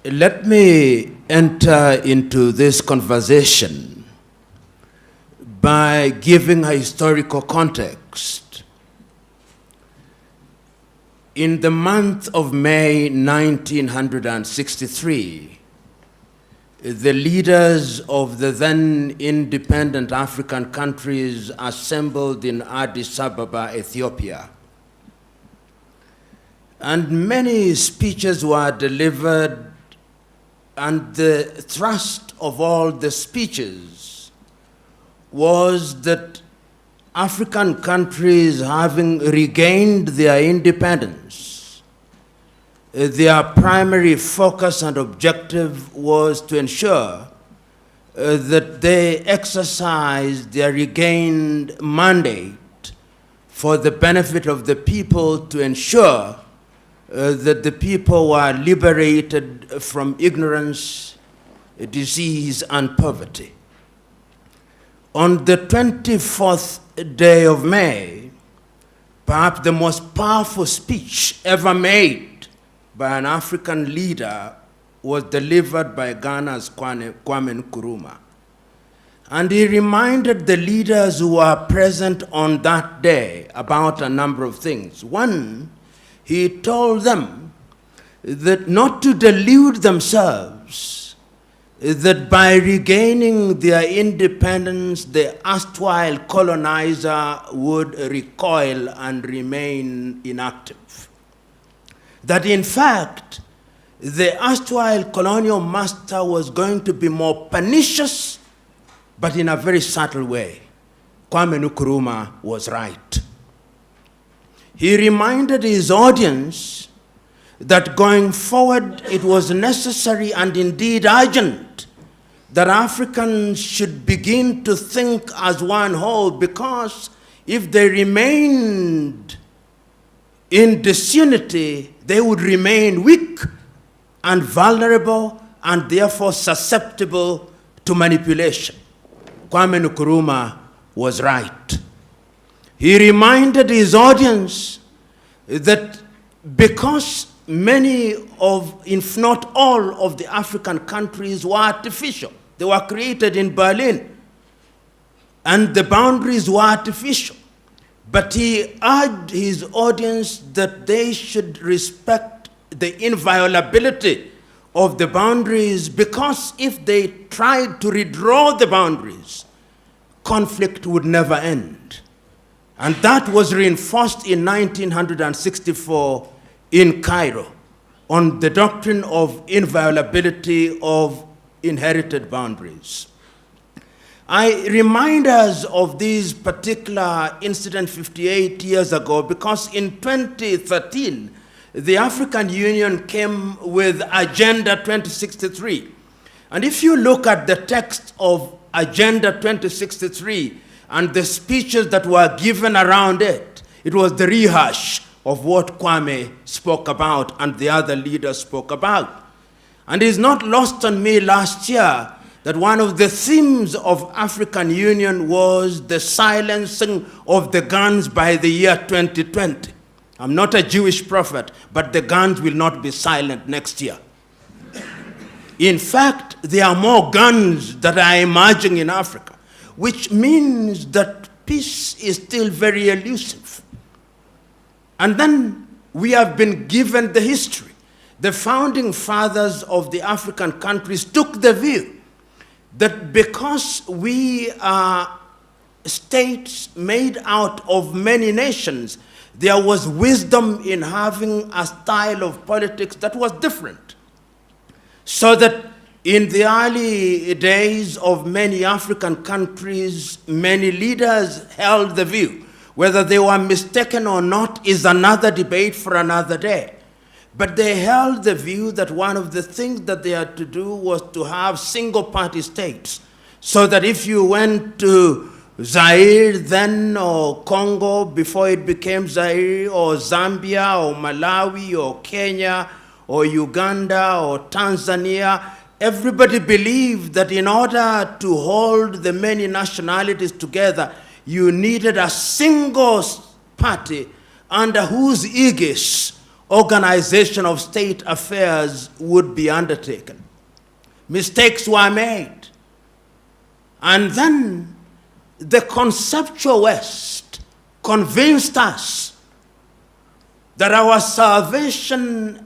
Let me enter into this conversation by giving a historical context. In the month of May 1963, the leaders of the then independent African countries assembled in Addis Ababa, Ethiopia. And many speeches were delivered, and the thrust of all the speeches was that African countries, having regained their independence, their primary focus and objective was to ensure that they exercised their regained mandate for the benefit of the people, to ensure that the people were liberated from ignorance, disease, and poverty. On the 24th day of May, perhaps the most powerful speech ever made by an African leader was delivered by Ghana's Kwame Nkrumah. And he reminded the leaders who were present on that day about a number of things. One, he told them that not to delude themselves, that by regaining their independence, the erstwhile colonizer would recoil and remain inactive. That in fact, the erstwhile colonial master was going to be more pernicious, but in a very subtle way. Kwame Nkrumah was right. He reminded his audience that going forward it was necessary and indeed urgent that Africans should begin to think as one whole, because if they remained in disunity, they would remain weak and vulnerable and therefore susceptible to manipulation. Kwame Nkrumah was right. He reminded his audience that because many of, if not all, of the African countries were artificial, they were created in Berlin, and the boundaries were artificial. But he urged his audience that they should respect the inviolability of the boundaries, because if they tried to redraw the boundaries, conflict would never end. And that was reinforced in 1964 in Cairo on the doctrine of inviolability of inherited boundaries. I remind us of this particular incident 58 years ago because in 2013, the African Union came with Agenda 2063. And if you look at the text of Agenda 2063, and the speeches that were given around it, it was the rehash of what Kwame spoke about and the other leaders spoke about. And it's not lost on me last year that one of the themes of African Union was the silencing of the guns by the year 2020. I'm not a Jewish prophet, but the guns will not be silent next year. In fact, there are more guns that are emerging in Africa, which means that peace is still very elusive. And then we have been given the history. The founding fathers of the African countries took the view that because we are states made out of many nations, there was wisdom in having a style of politics that was different. So that in the early days of many African countries, many leaders held the view. Whether they were mistaken or not is another debate for another day. But they held the view that one of the things that they had to do was to have single-party states, so that if you went to Zaire then, or Congo before it became Zaire, or Zambia, or Malawi, or Kenya, or Uganda, or Tanzania, everybody believed that in order to hold the many nationalities together, you needed a single party under whose aegis organization of state affairs would be undertaken. Mistakes were made. And then the conceptual West convinced us that our salvation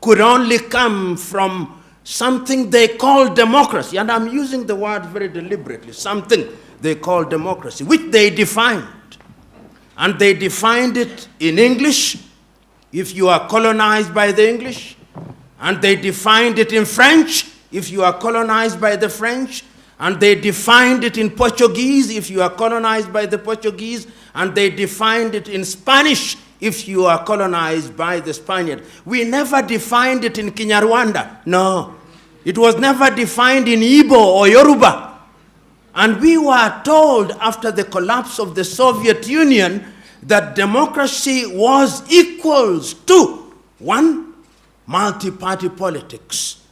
could only come from something they call democracy. And I'm using the word very deliberately, something they call democracy, which they defined. And they defined it in English, if you are colonized by the English. And they defined it in French, if you are colonized by the French. And they defined it in Portuguese, if you are colonized by the Portuguese. And they defined it in Spanish, if you are colonized by the Spaniard. We never defined it in Kinyarwanda. No. It was never defined in Igbo or Yoruba. And we were told after the collapse of the Soviet Union that democracy was equals to 1, multi-party politics,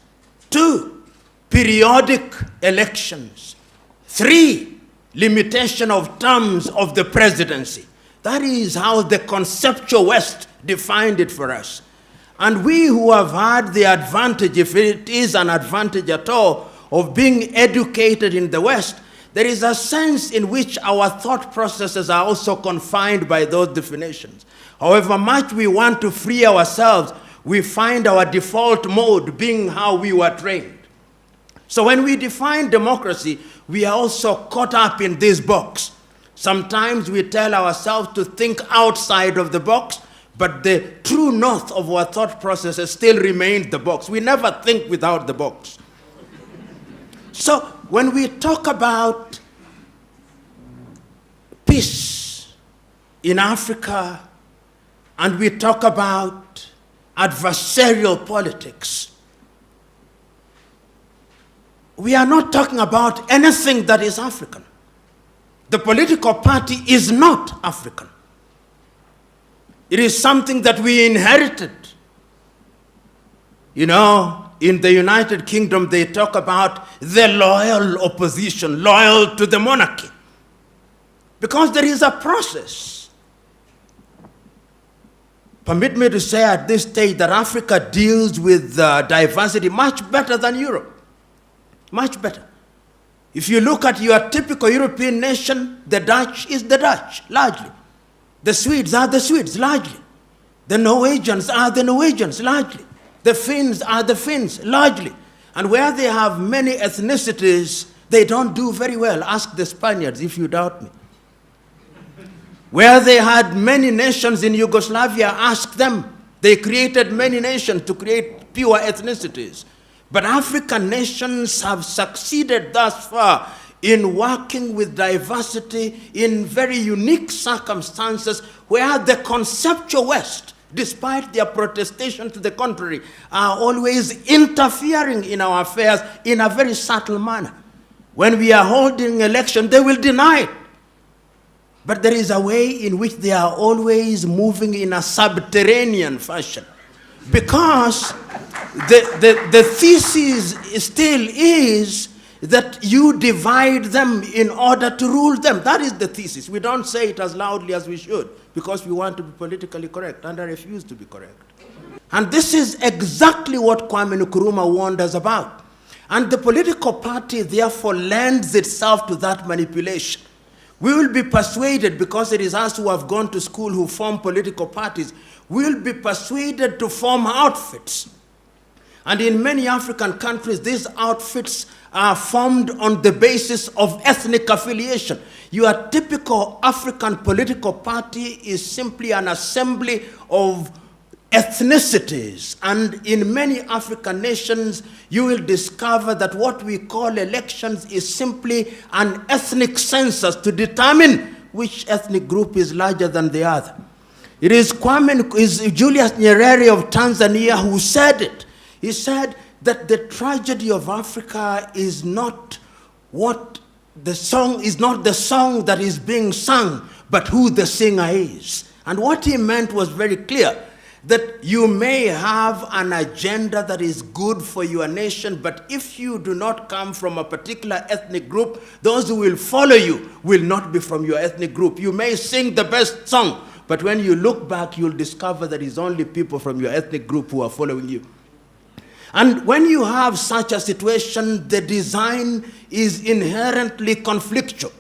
2, periodic elections, 3, limitation of terms of the presidency. That is how the conceptual West defined it for us. And we who have had the advantage, if it is an advantage at all, of being educated in the West, there is a sense in which our thought processes are also confined by those definitions. However much we want to free ourselves, we find our default mode being how we were trained. So when we define democracy, we are also caught up in this box. Sometimes we tell ourselves to think outside of the box, but the true north of our thought processes still remains the box. We never think without the box. So when we talk about peace in Africa, and we talk about adversarial politics, we are not talking about anything that is African. The political party is not African. It is something that we inherited. You know, in the United Kingdom, they talk about the loyal opposition, loyal to the monarchy. Because there is a process. Permit me to say at this stage that Africa deals with diversity much better than Europe. Much better. If you look at your typical European nation, the Dutch is the Dutch, largely. The Swedes are the Swedes, largely. The Norwegians are the Norwegians, largely. The Finns are the Finns, largely. And where they have many ethnicities, they don't do very well. Ask the Spaniards if you doubt me. Where they had many nations in Yugoslavia, ask them. They created many nations to create pure ethnicities. But African nations have succeeded thus far in working with diversity in very unique circumstances where the conceptual West, despite their protestation to the contrary, are always interfering in our affairs in a very subtle manner. When we are holding election, they will deny it. But there is a way in which they are always moving in a subterranean fashion. Because the thesis still is that you divide them in order to rule them. That is the thesis. We don't say it as loudly as we should because we want to be politically correct, and I refuse to be correct. And this is exactly what Kwame Nkrumah warned us about. And the political party therefore lends itself to that manipulation. We will be persuaded, because it is us who have gone to school who form political parties, we will be persuaded to form outfits. And in many African countries, these outfits are formed on the basis of ethnic affiliation. Your typical African political party is simply an assembly of ethnicities. And in many African nations, you will discover that what we call elections is simply an ethnic census to determine which ethnic group is larger than the other. It is Julius Nyerere of Tanzania who said it. He said that the tragedy of Africa is not what the song is, not the song that is being sung, but who the singer is. And what he meant was very clear, that you may have an agenda that is good for your nation, but if you do not come from a particular ethnic group, those who will follow you will not be from your ethnic group. You may sing the best song, But when you look back, you'll discover that it's only people from your ethnic group who are following you. And when you have such a situation, the design is inherently conflictual.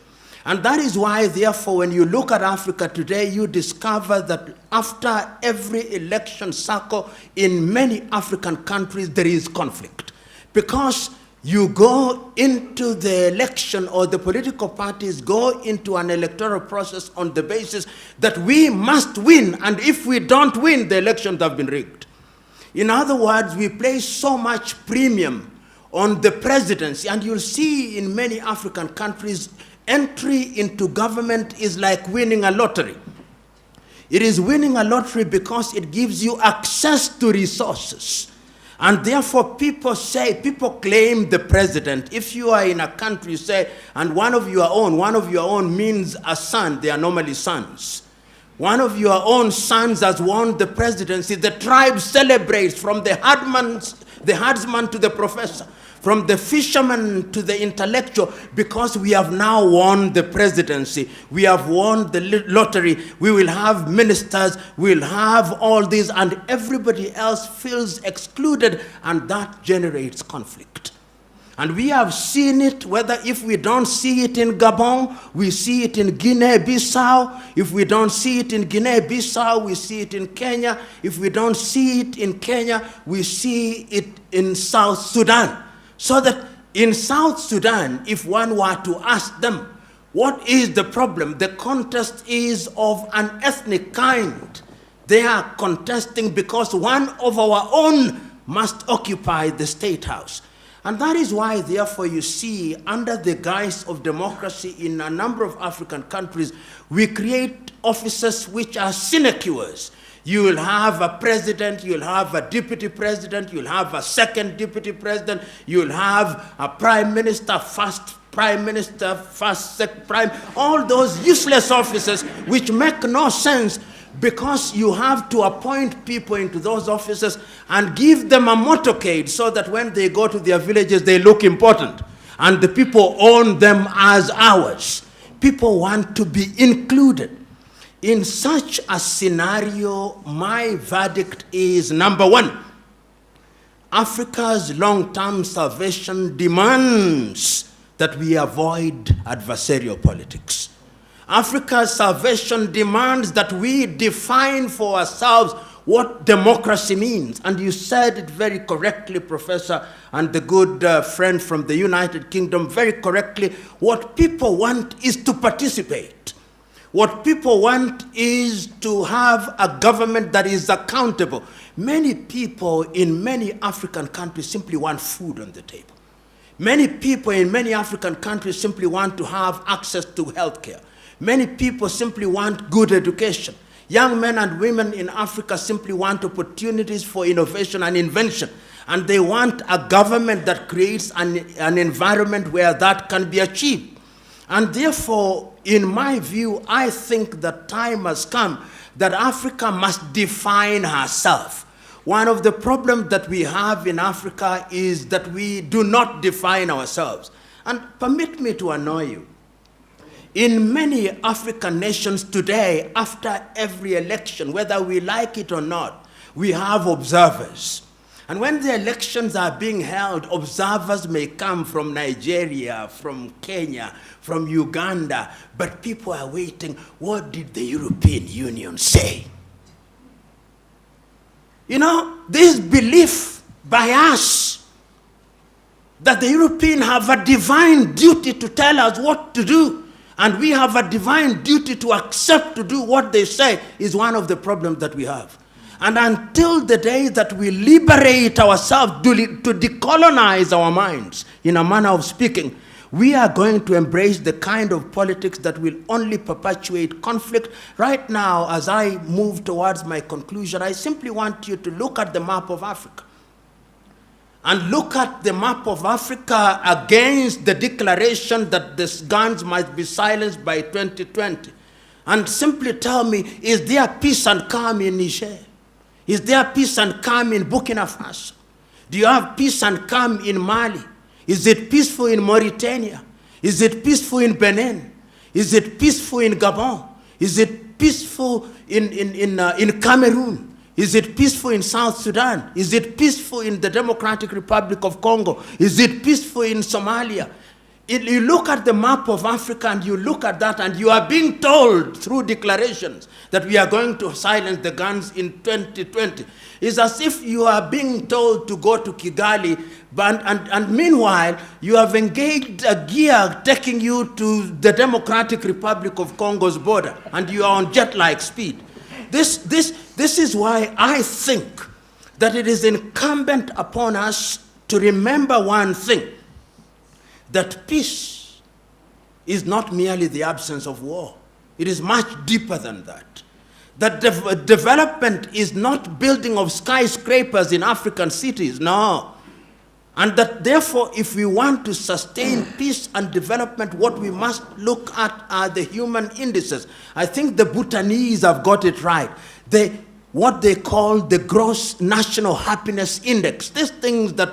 And that is why, therefore, when you look at Africa today, you discover that after every election cycle in many African countries, there is conflict. Because you go into the election, or the political parties go into an electoral process on the basis that we must win, and if we don't win, the elections have been rigged. In other words, we place so much premium on the presidency, and you'll see in many African countries, entry into government is like winning a lottery. It is winning a lottery because it gives you access to resources. And therefore people claim the president. If you are in a country, you say, and one of your own means a son, they are normally sons. One of your own sons has won the presidency. The tribe celebrates, from the herdsman to the professor, from the fisherman to the intellectual, because we have now won the presidency. We have won the lottery. We will have ministers. We'll have all this, and everybody else feels excluded, and that generates conflict. And we have seen it, whether if we don't see it in Gabon, we see it in Guinea-Bissau. If we don't see it in Guinea-Bissau, we see it in Kenya. If we don't see it in Kenya, we see it in South Sudan. So that in South Sudan, if one were to ask them, what is the problem? The contest is of an ethnic kind. They are contesting because one of our own must occupy the state house. And that is why, therefore, you see, under the guise of democracy in a number of African countries, we create offices which are sinecures. You will have a president, you'll have a deputy president, you'll have a second deputy president, you'll have a prime minister, first prime minister, first second prime, all those useless offices which make no sense, because you have to appoint people into those offices and give them a motorcade so that when they go to their villages, they look important. And the people own them as ours. People want to be included. In such a scenario, my verdict is, number one, Africa's long-term salvation demands that we avoid adversarial politics. Africa's salvation demands that we define for ourselves what democracy means. And you said it very correctly, Professor, and the good friend from the United Kingdom, very correctly. What people want is to participate. What people want is to have a government that is accountable. Many people in many African countries simply want food on the table. Many people in many African countries simply want to have access to health care. Many people simply want good education. Young men and women in Africa simply want opportunities for innovation and invention. And they want a government that creates an environment where that can be achieved. And therefore, in my view, I think the time has come that Africa must define herself. One of the problems that we have in Africa is that we do not define ourselves. And permit me to annoy you. In many African nations today, after every election, whether we like it or not, we have observers. And when the elections are being held, observers may come from Nigeria, from Kenya, from Uganda, but people are waiting. What did the European Union say? You know, this belief by us that the Europeans have a divine duty to tell us what to do, and we have a divine duty to accept to do what they say, is one of the problems that we have. And until the day that we liberate ourselves to decolonize our minds, in a manner of speaking, we are going to embrace the kind of politics that will only perpetuate conflict. Right now, as I move towards my conclusion, I simply want you to look at the map of Africa. And look at the map of Africa against the declaration that the guns might be silenced by 2020. And simply tell me, is there peace and calm in Niger? Is there peace and calm in Burkina Faso? Do you have peace and calm in Mali? Is it peaceful in Mauritania? Is it peaceful in Benin? Is it peaceful in Gabon? Is it peaceful in Cameroon? Is it peaceful in South Sudan? Is it peaceful in the Democratic Republic of Congo? Is it peaceful in Somalia? You look at the map of Africa and you look at that and you are being told through declarations that we are going to silence the guns in 2020. It's as if you are being told to go to Kigali, and meanwhile you have engaged a gear taking you to the Democratic Republic of Congo's border and you are on jet-like speed. This is why I think that it is incumbent upon us to remember one thing, that peace is not merely the absence of war. It is much deeper than that. That development is not building of skyscrapers in African cities, no. And that therefore, if we want to sustain peace and development, what we must look at are the human indices. I think the Bhutanese have got it right. What they call the gross national happiness index. These things that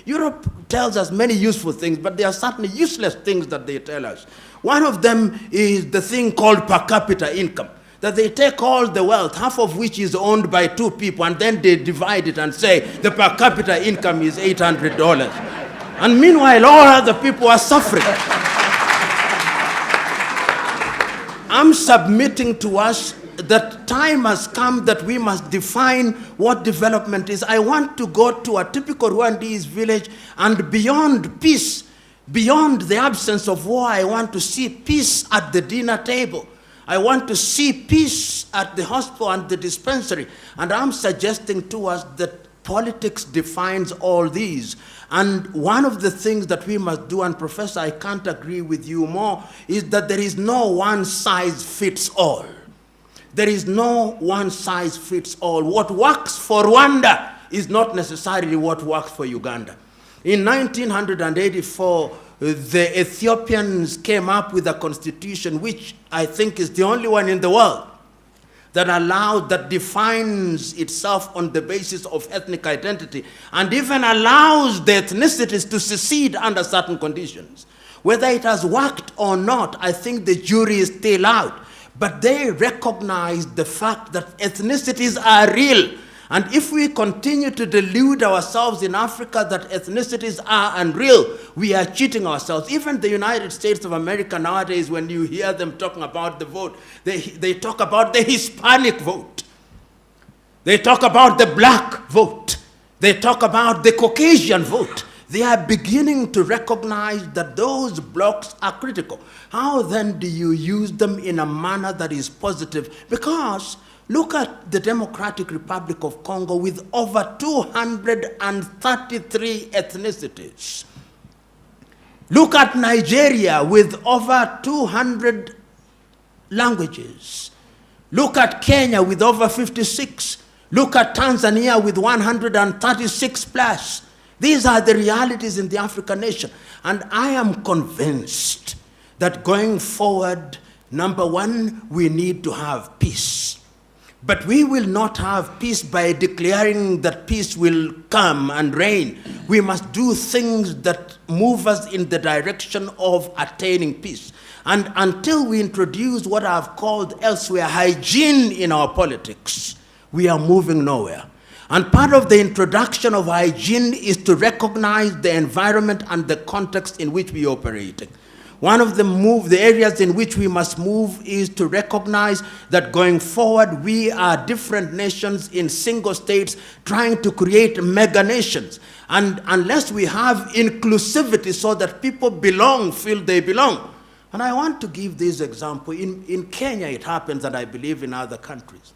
Europe tells us many useful things, but there are certainly useless things that they tell us. One of them is the thing called per capita income, that they take all the wealth, half of which is owned by 2 people, and then they divide it and say the per capita income is $800. And meanwhile, all other people are suffering. I'm submitting to us that time has come that we must define what development is. I want to go to a typical Rwandese village, and beyond peace, beyond the absence of war, I want to see peace at the dinner table. I want to see peace at the hospital and the dispensary. And I'm suggesting to us that politics defines all these. And one of the things that we must do, and Professor, I can't agree with you more, is that there is no one size fits all. There is no one size fits all. What works for Rwanda is not necessarily what works for Uganda. In 1984, the Ethiopians came up with a constitution which I think is the only one in the world that defines itself on the basis of ethnic identity, and even allows the ethnicities to secede under certain conditions. Whether it has worked or not, I think the jury is still out. But they recognize the fact that ethnicities are real. And if we continue to delude ourselves in Africa that ethnicities are unreal, we are cheating ourselves. Even the United States of America nowadays, when you hear them talking about the vote, they talk about the Hispanic vote. They talk about the black vote. They talk about the Caucasian vote. They are beginning to recognize that those blocks are critical. How then do you use them in a manner that is positive? Because look at the Democratic Republic of Congo with over 233 ethnicities. Look at Nigeria with over 200 languages. Look at Kenya with over 56. Look at Tanzania with 136 plus. These are the realities in the African nation. And I am convinced that going forward, number one, we need to have peace. But we will not have peace by declaring that peace will come and reign. We must do things that move us in the direction of attaining peace. And until we introduce what I've called elsewhere hygiene in our politics, we are moving nowhere. And part of the introduction of hygiene is to recognize the environment and the context in which we operate. One of the areas in which we must move is to recognize that going forward, we are different nations in single states trying to create mega nations. And unless we have inclusivity so that people feel they belong. And I want to give this example. In Kenya, it happens, and I believe in other countries.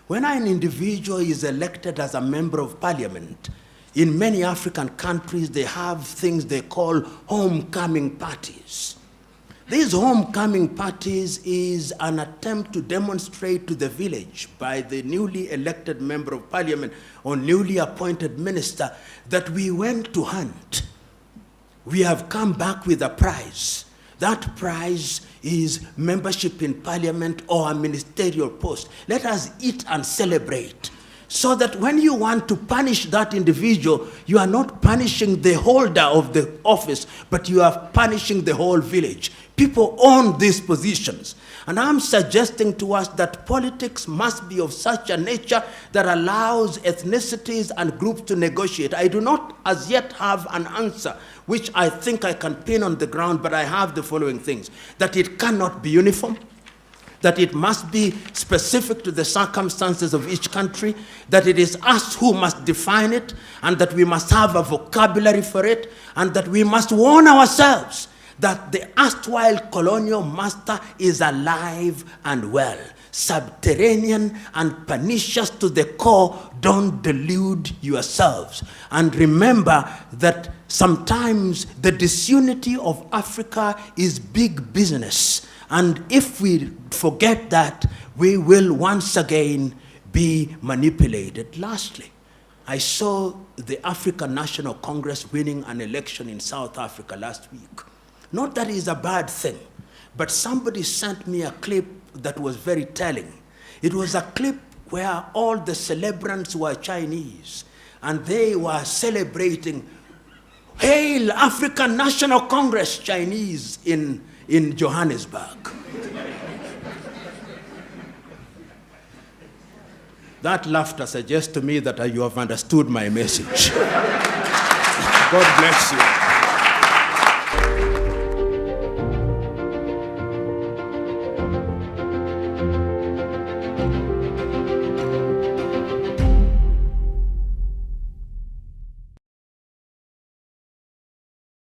When an individual is elected as a member of parliament, in many African countries, they have things they call homecoming parties. These homecoming parties is an attempt to demonstrate to the village by the newly elected member of parliament or newly appointed minister that we went to hunt. We have come back with a prize. That prize is membership in parliament or a ministerial post. Let us eat and celebrate. So that when you want to punish that individual, you are not punishing the holder of the office, but you are punishing the whole village. People own these positions. And I'm suggesting to us that politics must be of such a nature that allows ethnicities and groups to negotiate. I do not as yet have an answer, which I think I can pin on the ground, but I have the following things: that it cannot be uniform, that it must be specific to the circumstances of each country, that it is us who must define it, and that we must have a vocabulary for it, and that we must warn ourselves that the erstwhile colonial master is alive and well, subterranean and pernicious to the core. Don't delude yourselves. And remember that sometimes the disunity of Africa is big business. And if we forget that, we will once again be manipulated. Lastly, I saw the African National Congress winning an election in South Africa last week. Not that it's a bad thing, but somebody sent me a clip that was very telling. It was a clip where all the celebrants were Chinese, and they were celebrating, "Hail African National Congress," Chinese in Johannesburg. That laughter suggests to me that you have understood my message. God bless you.